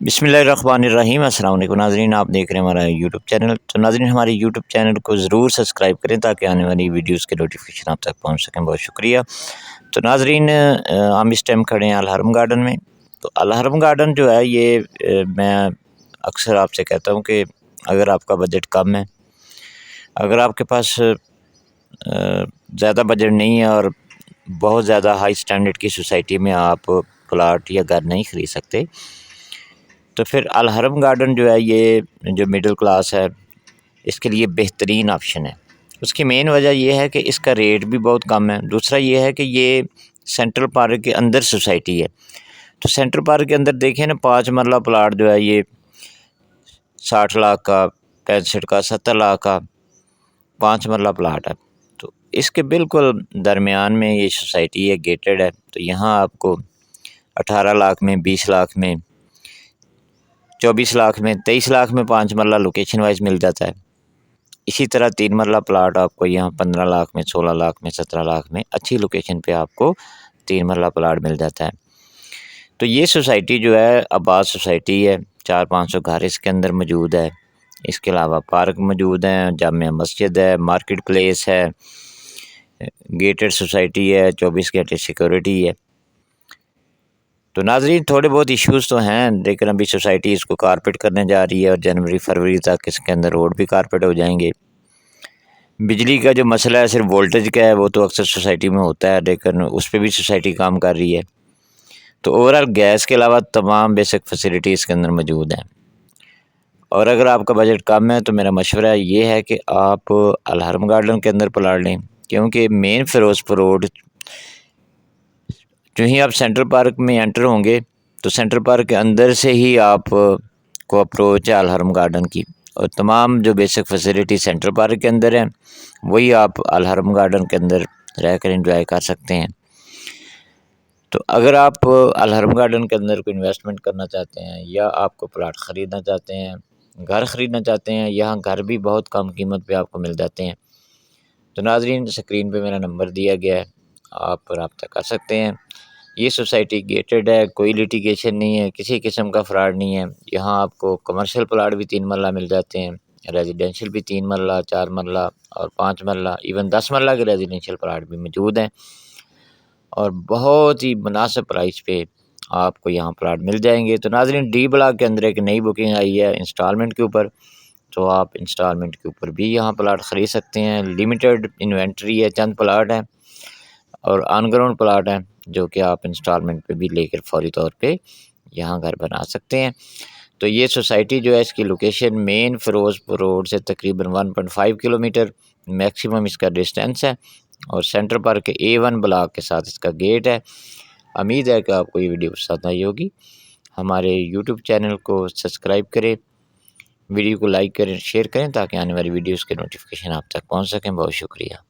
बिस्मिल्लाहिर्रहमानिर्रहीम। अस्सलाम वालेकुम नाज़रीन, आप देख रहे हैं हमारा यूट्यूब चैनल। तो नाज़रीन, हमारे यूट्यूब चैनल को ज़रूर सब्सक्राइब करें ताकि आने वाली वीडियोस के नोटिफिकेशन आप तक पहुंच सकें। बहुत शुक्रिया। तो नाज़रीन, हम इस टाइम खड़े हैं अल हरम गार्डन में। तो अल हरम गार्डन जो है ये मैं अक्सर आपसे कहता हूँ कि अगर आपका बजट कम है, अगर आपके पास ज़्यादा बजट नहीं है और बहुत ज़्यादा हाई स्टैंडर्ड की सोसाइटी में आप प्लाट या घर नहीं ख़रीद सकते, तो फिर अल हरम गार्डन जो है ये जो मिडिल क्लास है इसके लिए बेहतरीन ऑप्शन है। उसकी मेन वजह यह है कि इसका रेट भी बहुत कम है। दूसरा ये है कि ये सेंट्रल पार्क के अंदर सोसाइटी है। तो सेंट्रल पार्क के अंदर देखें ना, 5 मरला प्लाट जो है ये 60 लाख का, 65 का, 70 लाख का 5 मरला प्लाट है। तो इसके बिल्कुल दरमियान में ये सोसाइटी है, गेटेड है। तो यहाँ आपको 18 लाख में, 20 लाख में, 24 लाख में, 23 लाख में 5 मरला लोकेशन वाइज मिल जाता है। इसी तरह 3 मरला प्लाट आपको यहाँ 15 लाख में, 16 लाख में, 17 लाख में अच्छी लोकेशन पे आपको 3 मरला प्लाट मिल जाता है। तो ये सोसाइटी जो है आबाद सोसाइटी है, 400-500 घर इसके अंदर मौजूद है। इसके अलावा पार्क मौजूद हैं, जामिया मस्जिद है, मार्केट प्लेस है, गेटेड सोसाइटी है, 24 घंटे सिक्योरिटी है। तो नाज़रीन, थोड़े बहुत इश्यूज़ तो हैं, लेकिन अभी सोसाइटी इसको कारपेट करने जा रही है और जनवरी फरवरी तक इसके अंदर रोड भी कारपेट हो जाएंगे। बिजली का जो मसला है सिर्फ वोल्टेज का है, वो तो अक्सर सोसाइटी में होता है, लेकिन उस पर भी सोसाइटी काम कर रही है। तो ओवरऑल गैस के अलावा तमाम बेसिक फैसिलिटी इसके अंदर मौजूद हैं। और अगर आपका बजट कम है तो मेरा मशवरा ये है कि आप अल हरम गार्डन के अंदर प्लाट लें, क्योंकि मेन फिरोजपुर रोड जो ही आप सेंट्रल पार्क में एंटर होंगे तो सेंट्रल पार्क के अंदर से ही आप को अप्रोच है अल हरम गार्डन की, और तमाम जो बेसिक फैसिलिटी सेंट्रल पार्क के अंदर है वही आप अल हरम गार्डन के अंदर रह कर इंजॉय कर सकते हैं। तो अगर आप अल हरम गार्डन के अंदर कोई इन्वेस्टमेंट करना चाहते हैं या आपको प्लाट ख़रीदना चाहते हैं, घर ख़रीदना चाहते हैं, यहाँ घर भी बहुत कम कीमत पे आपको मिल जाते हैं। तो नाज़रीन, स्क्रीन पे मेरा नंबर दिया गया है, आप रब्ता कर सकते हैं। ये सोसाइटी गेटेड है, कोई लिटिगेशन नहीं है, किसी किस्म का फ्रॉड नहीं है। यहाँ आपको कमर्शियल प्लाट भी 3 मरला मिल जाते हैं, रेजिडेंशियल भी 3 मरला, 4 मरला और 5 मरला, इवन 10 मरला के रेजिडेंशियल प्लाट भी मौजूद हैं। और बहुत ही मुनासिब प्राइस पे आपको यहाँ प्लाट मिल जाएंगे। तो नाज़रीन, डी ब्लॉक के अंदर एक नई बुकिंग आई है इंस्टॉलमेंट के ऊपर, तो आप इंस्टॉलमेंट के ऊपर भी यहाँ प्लाट ख़रीद सकते हैं। लिमिटेड इन्वेंट्री है, चंद प्लाट हैं और ऑन ग्राउंड प्लाट हैं जो कि आप इंस्टॉलमेंट पे भी लेकर फौरी तौर पे यहाँ घर बना सकते हैं। तो ये सोसाइटी जो है इसकी लोकेशन मेन फिरोजपुर रोड से तकरीबन 1.5 किलोमीटर मैक्सिमम इसका डिस्टेंस है, और सेंटर पार्क के A1 ब्लॉक के साथ इसका गेट है। उम्मीद है कि आपको ये वीडियो पसंद आई होगी। हमारे यूट्यूब चैनल को सब्सक्राइब करें, वीडियो को लाइक करें, शेयर करें ताकि आने वाली वीडियोज़ के नोटिफिकेशन आप तक पहुँच सकें। बहुत शुक्रिया।